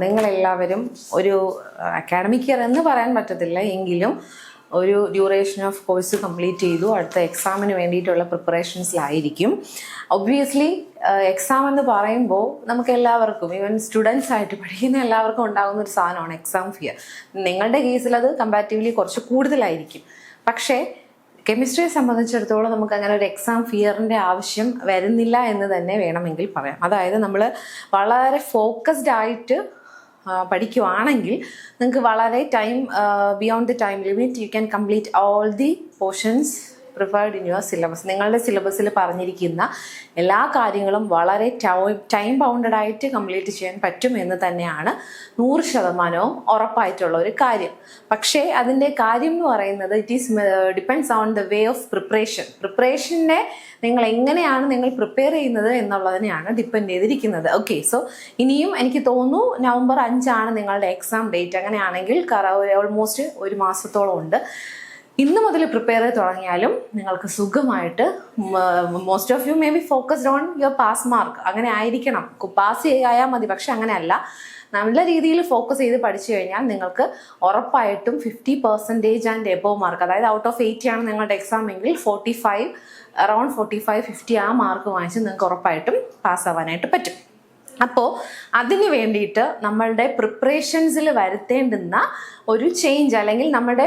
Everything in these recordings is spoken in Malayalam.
നിങ്ങളെല്ലാവരും ഒരു അക്കാഡമിക് ഇയർ എന്ന് പറയാൻ പറ്റത്തില്ല എങ്കിലും ഒരു ഡ്യൂറേഷൻ ഓഫ് കോഴ്സ് കംപ്ലീറ്റ് ചെയ്തു. അടുത്ത എക്സാമിന് വേണ്ടിയിട്ടുള്ള പ്രിപ്പറേഷൻസിലായിരിക്കും. ഒബ്വിയസ്ലി എക്സാം എന്ന് പറയുമ്പോൾ നമുക്ക് എല്ലാവർക്കും, ഈവൻ സ്റ്റുഡൻസ് ആയിട്ട് പഠിക്കുന്ന എല്ലാവർക്കും ഉണ്ടാകുന്ന ഒരു സാധനമാണ് എക്സാം ഫിയർ. നിങ്ങളുടെ കേസിൽ അത് കമ്പാരിറ്റീവ്ലി കുറച്ച് കൂടുതലായിരിക്കും. പക്ഷേ കെമിസ്ട്രിയെ സംബന്ധിച്ചിടത്തോളം നമുക്ക് അങ്ങനെ ഒരു എക്സാം ഫിയറിൻ്റെ ആവശ്യം വരുന്നില്ല എന്ന് തന്നെ വേണമെങ്കിൽ പറയാം. അതായത് നമ്മൾ വളരെ ഫോക്കസ്ഡ് ആയിട്ട് പഠിക്കുവാണെങ്കിൽ നിങ്ങൾക്ക് വളരെ beyond the time limit you can complete all the portions preferred in your syllabus. നിങ്ങളുടെ സിലബസിൽ പറഞ്ഞിരിക്കുന്ന എല്ലാ കാര്യങ്ങളും വളരെ ടൈം ബൗണ്ടഡ് ആയിട്ട് കംപ്ലീറ്റ് ചെയ്യാൻ പറ്റും എന്ന് തന്നെയാണ് 100% ഉറപ്പായിട്ടുള്ള ഒരു കാര്യം. പക്ഷേ അതിൻ്റെ കാര്യം എന്ന് പറയുന്നത് depends on the way of പ്രിപ്പറേഷനെ നിങ്ങൾ എങ്ങനെയാണ് നിങ്ങൾ പ്രിപ്പയർ ചെയ്യുന്നത് എന്നുള്ളതിനെയാണ് ഡിപ്പെൻഡ് ചെയ്തിരിക്കുന്നത്. ഓക്കെ, സോ ഇനിയും എനിക്ക് തോന്നുന്നു November 5 നിങ്ങളുടെ എക്സാം ഡേറ്റ്. അങ്ങനെയാണെങ്കിൽ ഓൾമോസ്റ്റ് ഒരു മാസത്തോളം ഉണ്ട്. ഇന്ന് മുതൽ പ്രിപ്പയർ ചെയ്ത് തുടങ്ങിയാലും നിങ്ങൾക്ക് സുഖമായിട്ട്, most of you may be focused on your pass mark. അങ്ങനെ ആയിരിക്കണം, പാസ് ചെയ്യാൽ മതി. പക്ഷെ അങ്ങനെയല്ല, നല്ല രീതിയിൽ ഫോക്കസ് ചെയ്ത് പഠിച്ചു കഴിഞ്ഞാൽ നിങ്ങൾക്ക് ഉറപ്പായിട്ടും 50% ആൻഡ് എബോവ് മാർക്ക്, അതായത് ഔട്ട് ഓഫ് 80 ആണ് നിങ്ങളുടെ എക്സാം എങ്കിൽ 45-50 ആ മാർക്ക് വാങ്ങിച്ച് നിങ്ങൾക്ക് ഉറപ്പായിട്ടും പാസ്സാവാനായിട്ട് പറ്റും. അപ്പോൾ അതിന് വേണ്ടിയിട്ട് നമ്മളുടെ പ്രിപ്പറേഷൻസിൽ വരുത്തേണ്ടുന്ന ഒരു ചേഞ്ച്, അല്ലെങ്കിൽ നമ്മുടെ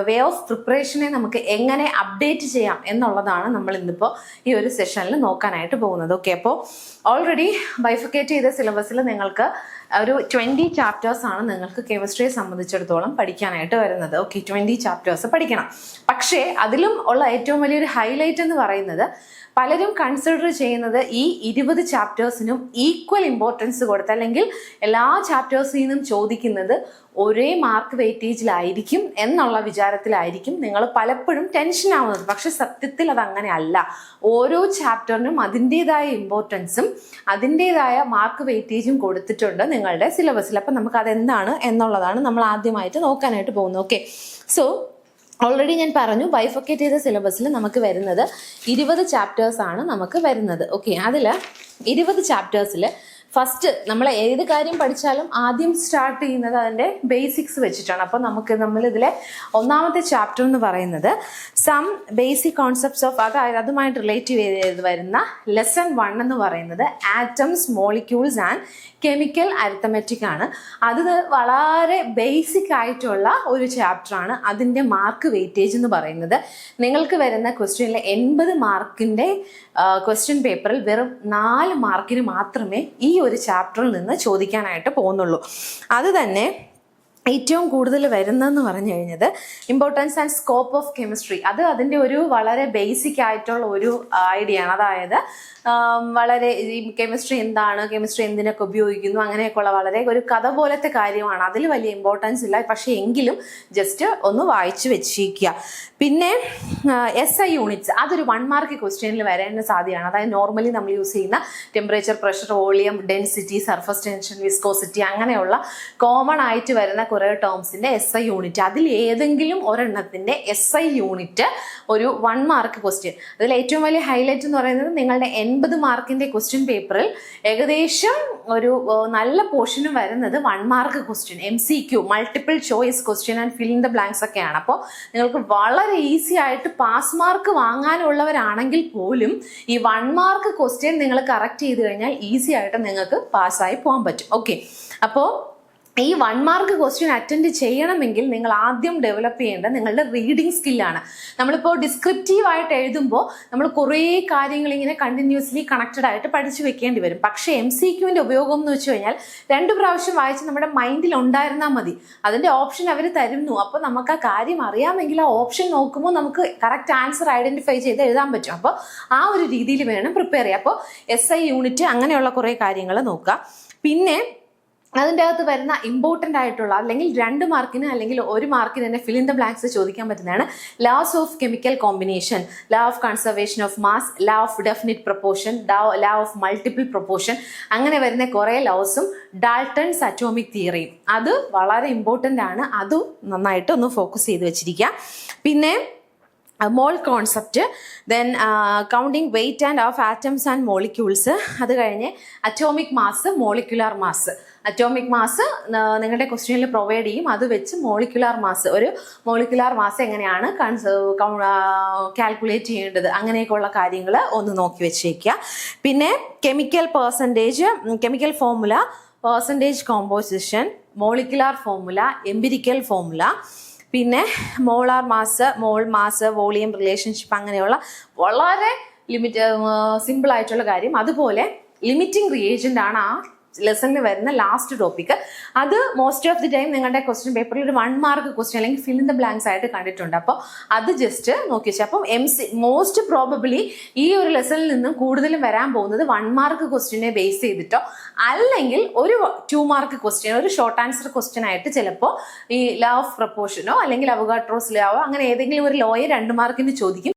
വേ ഓഫ് പ്രിപ്പറേഷനെ നമുക്ക് എങ്ങനെ അപ്ഡേറ്റ് ചെയ്യാം എന്നുള്ളതാണ് നമ്മൾ ഇന്നിപ്പോൾ ഈ ഒരു സെഷനിൽ നോക്കാനായിട്ട് പോകുന്നത്. ഓക്കെ, അപ്പോൾ ഓൾറെഡി ബൈഫിക്കേറ്റ് ചെയ്ത സിലബസിൽ നിങ്ങൾക്ക് ഒരു 20 ചാപ്റ്റേഴ്സ് ആണ് നിങ്ങൾക്ക് കെമിസ്ട്രിയെ സംബന്ധിച്ചിടത്തോളം പഠിക്കാനായിട്ട് വരുന്നത്. ഓക്കെ, 20 ചാപ്റ്റേഴ്സ് പഠിക്കണം. പക്ഷേ അതിലും ഉള്ള ഏറ്റവും വലിയൊരു ഹൈലൈറ്റ് എന്ന് പറയുന്നത്, പലരും കൺസിഡർ ചെയ്യുന്നത് ഈ 20 ചാപ്റ്റേഴ്സിനും ഈക്വൽ ഇമ്പോർട്ടൻസ് കൊടുത്ത്, അല്ലെങ്കിൽ എല്ലാ ചാപ്റ്റേഴ്സിൽ നിന്നും ചോദിക്കുന്നത് ഒരേ മാർക്ക് വെയിറ്റേജിലായിരിക്കും എന്നുള്ള വിചാരത്തിലായിരിക്കും നിങ്ങൾ പലപ്പോഴും ടെൻഷൻ ആവുന്നത്. പക്ഷെ സത്യത്തിൽ അതങ്ങനെ അല്ല. ഓരോ ചാപ്റ്ററിനും അതിൻ്റെതായ ഇമ്പോർട്ടൻസും അതിൻ്റെതായ മാർക്ക് വെയിറ്റേജും കൊടുത്തിട്ടുണ്ട് നിങ്ങളുടെ സിലബസിൽ. അപ്പം നമുക്ക് അതെന്താണ് എന്നുള്ളതാണ് നമ്മൾ ആദ്യമായിട്ട് നോക്കാനായിട്ട് പോകുന്നത്. ഓക്കെ, സോ ഓൾറെഡി ഞാൻ പറഞ്ഞു, ബൈഫക്കേറ്റ് ചെയ്ത സിലബസിൽ നമുക്ക് വരുന്നത് 20 ചാപ്റ്റേഴ്സ് ആണ് നമുക്ക് വരുന്നത്. ഓക്കെ, അതിൽ 20 ചാപ്റ്റേഴ്സിൽ ഫസ്റ്റ് നമ്മൾ ഏത് കാര്യം പഠിച്ചാലും ആദ്യം സ്റ്റാർട്ട് ചെയ്യുന്നത് അതിൻ്റെ ബേസിക്സ് വെച്ചിട്ടാണ്. അപ്പോൾ നമ്മളിതിലെ ഒന്നാമത്തെ ചാപ്റ്റർ എന്ന് പറയുന്നത് സം ബേസിക് കോൺസെപ്റ്റ്സ് ഓഫ്, അതായത് അതുമായിട്ട് റിലേറ്റ് ചെയ്ത് വരുന്ന ലെസൺ 1 എന്ന് പറയുന്നത് atoms, molecules and chemical arithmetic ആണ്. അത് വളരെ ബേസിക് ആയിട്ടുള്ള ഒരു ചാപ്റ്ററാണ്. അതിൻ്റെ മാർക്ക് വെയിറ്റേജ് എന്ന് പറയുന്നത്, നിങ്ങൾക്ക് വരുന്ന ക്വസ്റ്റ്യനിലെ 80 മാർക്കിൻ്റെ ക്വസ്റ്റ്യൻ പേപ്പറിൽ വെറും 4 മാർക്കിന് മാത്രമേ ഈ ഒരു ചാപ്റ്ററിൽ നിന്ന് ചോദിക്കാനായിട്ട് പോകുന്നുള്ളൂ. അത് തന്നെ ഏറ്റവും കൂടുതൽ വരുന്നതെന്ന് പറഞ്ഞു കഴിഞ്ഞത് importance and scope of chemistry. അത് അതിൻ്റെ ഒരു വളരെ ബേസിക് ആയിട്ടുള്ള ഒരു ഐഡിയ ആണ്. അതായത് വളരെ കെമിസ്ട്രി എന്താണ്, കെമിസ്ട്രി എന്തിനൊക്കെ ഉപയോഗിക്കുന്നു, അങ്ങനെയൊക്കെയുള്ള വളരെ ഒരു കഥ പോലത്തെ കാര്യമാണ്. അതിൽ വലിയ ഇമ്പോർട്ടൻസ് ഇല്ല, പക്ഷേ എങ്കിലും ജസ്റ്റ് ഒന്ന് വായിച്ചു വെച്ചിരിക്കുക. പിന്നെ SI യൂണിറ്റ്സ്, അതൊരു 1 മാർക്ക് ക്വസ്റ്റ്യനിൽ വരേണ്ട സാധ്യതയാണ്. അതായത് നോർമലി നമ്മൾ യൂസ് ചെയ്യുന്ന temperature, pressure, volume, density, surface tension, viscosity, അങ്ങനെയുള്ള കോമൺ ആയിട്ട് വരുന്ന കുറേ ടേംസിന്റെ SI യൂണിറ്റ്, അതിൽ ഏതെങ്കിലും ഒരെണ്ണത്തിന്റെ SI യൂണിറ്റ് ഒരു 1 മാർക്ക് ക്വസ്റ്റ്യൻ. അതിൽ ഏറ്റവും വലിയ ഹൈലൈറ്റ് എന്ന് പറയുന്നത്, നിങ്ങളുടെ 80 മാർക്കിന്റെ ക്വസ്റ്റ്യൻ പേപ്പറിൽ ഏകദേശം ഒരു നല്ല പോർഷനും വരുന്നത് 1 mark question, MCQ, multiple choice question and fill in the blanks ഒക്കെയാണ്. അപ്പോൾ നിങ്ങൾക്ക് വളരെ ഈസി ആയിട്ട് പാസ് മാർക്ക് വാങ്ങാനുള്ളവരാണെങ്കിൽ പോലും ഈ 1 മാർക്ക് ക്വസ്റ്റ്യൻ നിങ്ങൾ കറക്റ്റ് ചെയ്ത് കഴിഞ്ഞാൽ ഈസി ആയിട്ട് നിങ്ങൾക്ക് പാസ്സായി പോകാൻ പറ്റും. ഓക്കെ, അപ്പോൾ ഈ 1 മാർക്ക് ക്വസ്റ്റ്യൻ അറ്റൻഡ് ചെയ്യണമെങ്കിൽ നിങ്ങൾ ആദ്യം ഡെവലപ്പ് ചെയ്യേണ്ടത് നിങ്ങളുടെ റീഡിങ് സ്കില്ലാണ്. നമ്മളിപ്പോൾ ഡിസ്ക്രിപ്റ്റീവ് ആയിട്ട് എഴുതുമ്പോൾ നമ്മൾ കുറേ കാര്യങ്ങൾ ഇങ്ങനെ കണ്ടിന്യൂസ്ലി കണക്റ്റഡ് ആയിട്ട് പഠിച്ചു വെക്കേണ്ടി വരും. പക്ഷേ MCQവിൻ്റെ ഉപയോഗം എന്ന് വെച്ച് കഴിഞ്ഞാൽ 2 പ്രാവശ്യം വായിച്ച് നമ്മുടെ മൈൻഡിൽ ഉണ്ടായിരുന്നാൽ മതി. അതിൻ്റെ ഓപ്ഷൻ അവർ തരുന്നു. അപ്പോൾ നമുക്ക് ആ കാര്യം അറിയാമെങ്കിൽ ആ ഓപ്ഷൻ നോക്കുമ്പോൾ നമുക്ക് കറക്റ്റ് ആൻസർ ഐഡൻറ്റിഫൈ ചെയ്ത് എഴുതാൻ പറ്റും. അപ്പോൾ ആ ഒരു രീതിയിൽ വേണം പ്രിപ്പയർ ചെയ്യുക. അപ്പോൾ SI യൂണിറ്റ്, അങ്ങനെയുള്ള കുറേ കാര്യങ്ങൾ നോക്കുക. പിന്നെ അതിൻ്റെ അകത്ത് വരുന്ന ഇമ്പോർട്ടൻ്റ് ആയിട്ടുള്ള, അല്ലെങ്കിൽ 2 മാർക്കിന് അല്ലെങ്കിൽ 1 മാർക്കിന് തന്നെ ഫിൽ ഇൻ ദ ബ്ലാങ്ക്സ് ചോദിക്കാൻ പറ്റുന്നതാണ് ലാസ് ഓഫ് കെമിക്കൽ കോമ്പിനേഷൻ, ലാ ഓഫ് കൺസർവേഷൻ ഓഫ് മാസ്, ലാ ഓഫ് ഡെഫിനിറ്റ് പ്രൊപ്പോർഷൻ, ലാ ഓഫ് മൾട്ടിപ്പിൾ പ്രൊപ്പോർഷൻ, അങ്ങനെ വരുന്ന കുറേ ലോസും ഡാൾട്ടൺസ് അറ്റോമിക് തിയറിയും. അത് വളരെ ഇമ്പോർട്ടൻ്റ് ആണ്. അതും നന്നായിട്ട് ഒന്ന് ഫോക്കസ് ചെയ്ത് വെച്ചിരിക്കുക. പിന്നെ mole concept, then counting weight and of atoms and molecules, അത് കഴിഞ്ഞ് atomic mass, molecular mass, atomic mass നിങ്ങളുടെ ക്വസ്റ്റ്യനിൽ പ്രൊവൈഡ് ചെയ്യും. അത് വെച്ച് മോളിക്കുലാർ മാസ്, ഒരു മോളിക്കുലാർ മാസ് എങ്ങനെയാണ് കാൽക്കുലേറ്റ് ചെയ്യേണ്ടത്, അങ്ങനെയൊക്കെയുള്ള കാര്യങ്ങൾ ഒന്ന് നോക്കി വെച്ചേക്കുക. പിന്നെ chemical formula, percentage composition, molecular formula, empirical formula, പിന്നെ molar mass, mole mass, volume relationship, simple വളരെ സിമ്പിൾ ആയിട്ടുള്ള കാര്യം. അതുപോലെ ലിമിറ്റിംഗ് റിയേജന്റ് ആണ് ആ ലെസണിൽ വരുന്ന ലാസ്റ്റ് ടോപ്പിക്. അത് മോസ്റ്റ് ഓഫ് ദി ടൈം നിങ്ങളുടെ ക്വസ്റ്റ്യൻ പേപ്പറിൽ ഒരു 1 മാർക്ക് ക്വസ്റ്റ്യൻ അല്ലെങ്കിൽ ഫിൽ ഇൻ ദ ബ്ലാങ്ക്സ് ആയിട്ട് കണ്ടിട്ടുണ്ട്. അപ്പോൾ അത് ജസ്റ്റ് നോക്കി വെച്ചാൽ, അപ്പം മോസ്റ്റ് പ്രോബബ്ലി ഈ ഒരു ലെസണിൽ നിന്നും കൂടുതലും വരാൻ പോകുന്നത് 1 മാർക്ക് ക്വസ്റ്റ്യനെ ബേസ് ചെയ്തിട്ടോ അല്ലെങ്കിൽ ഒരു 2 മാർക്ക് ക്വസ്റ്റ്യൻ, ഒരു ഷോർട്ട് ആൻസർ ക്വസ്റ്റ്യൻ ആയിട്ട് ചിലപ്പോൾ ഈ ലോ ഓഫ് പ്രപ്പോർഷനോ അല്ലെങ്കിൽ അവഗാഡ്രോസ് ലോയോ അങ്ങനെ ഏതെങ്കിലും ഒരു ലോയെ 2 മാർക്കിന് ചോദിക്കും.